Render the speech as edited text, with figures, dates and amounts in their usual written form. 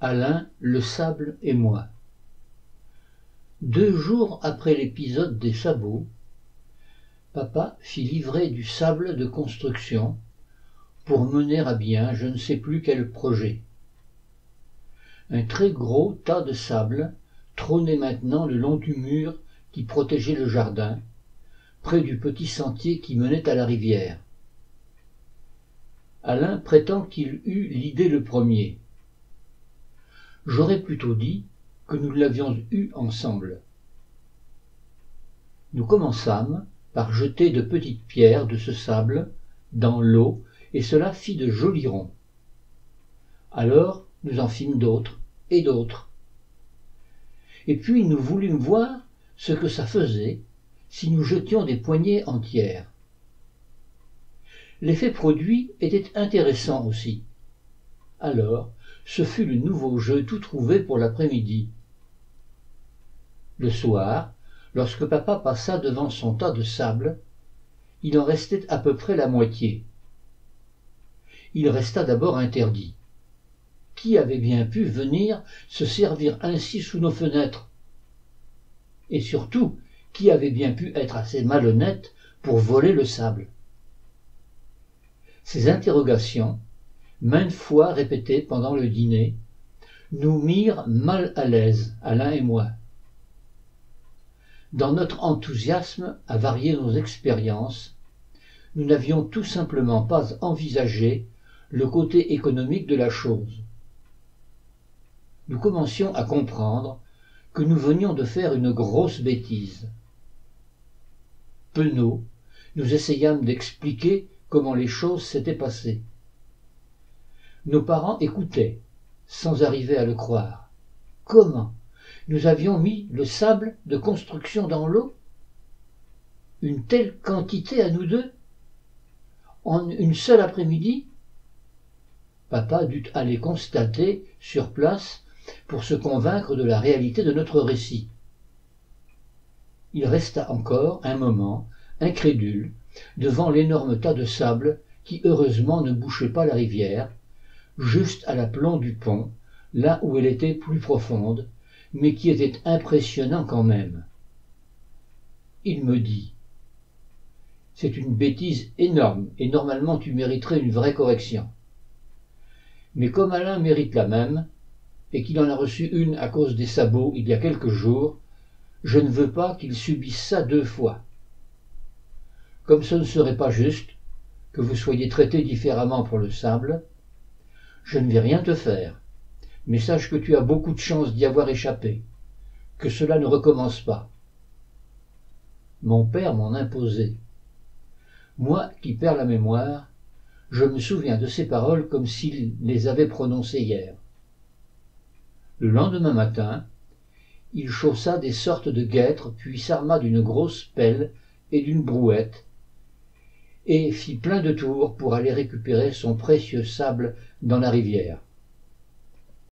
Alain, le sable et moi. 2 jours après l'épisode des sabots, papa fit livrer du sable de construction pour mener à bien je ne sais plus quel projet. Un très gros tas de sable trônait maintenant le long du mur qui protégeait le jardin, près du petit sentier qui menait à la rivière. Alain prétend qu'il eut l'idée le premier. J'aurais plutôt dit que nous l'avions eue ensemble. Nous commençâmes par jeter de petites pierres de ce sable dans l'eau et cela fit de jolis ronds. Alors nous en fîmes d'autres et d'autres. Et puis nous voulûmes voir ce que ça faisait si nous jetions des poignées entières. L'effet produit était intéressant aussi. Alors, ce fut le nouveau jeu tout trouvé pour l'après-midi. Le soir, lorsque papa passa devant son tas de sable, il en restait à peu près la moitié. Il resta d'abord interdit. Qui avait bien pu venir se servir ainsi sous nos fenêtres? Et surtout, qui avait bien pu être assez malhonnête pour voler le sable? Ces interrogations, maintes fois répétées pendant le dîner, nous mirent mal à l'aise, Alain et moi. Dans notre enthousiasme à varier nos expériences, nous n'avions tout simplement pas envisagé le côté économique de la chose. Nous commencions à comprendre que nous venions de faire une grosse bêtise. Penauds, nous essayâmes d'expliquer comment les choses s'étaient passées. Nos parents écoutaient, sans arriver à le croire. Comment? Nous avions mis le sable de construction dans l'eau? Une telle quantité à nous deux? En une seule après-midi? Papa dut aller constater sur place pour se convaincre de la réalité de notre récit. Il resta encore un moment, incrédule, devant l'énorme tas de sable qui heureusement ne bouchait pas la rivière, juste à l'aplomb du pont, là où elle était plus profonde, mais qui était impressionnant quand même. Il me dit « C'est une bêtise énorme et normalement tu mériterais une vraie correction. Mais comme Alain mérite la même, et qu'il en a reçu une à cause des sabots il y a quelques jours, je ne veux pas qu'il subisse ça 2 fois. Comme ce ne serait pas juste que vous soyez traité différemment pour le sable, je ne vais rien te faire, mais sache que tu as beaucoup de chance d'y avoir échappé, que cela ne recommence pas. » Mon père m'en imposait. Moi qui perds la mémoire, je me souviens de ces paroles comme s'il les avait prononcées hier. Le lendemain matin, il chaussa des sortes de guêtres, puis s'arma d'une grosse pelle et d'une brouette, et fit plein de tours pour aller récupérer son précieux sable dans la rivière.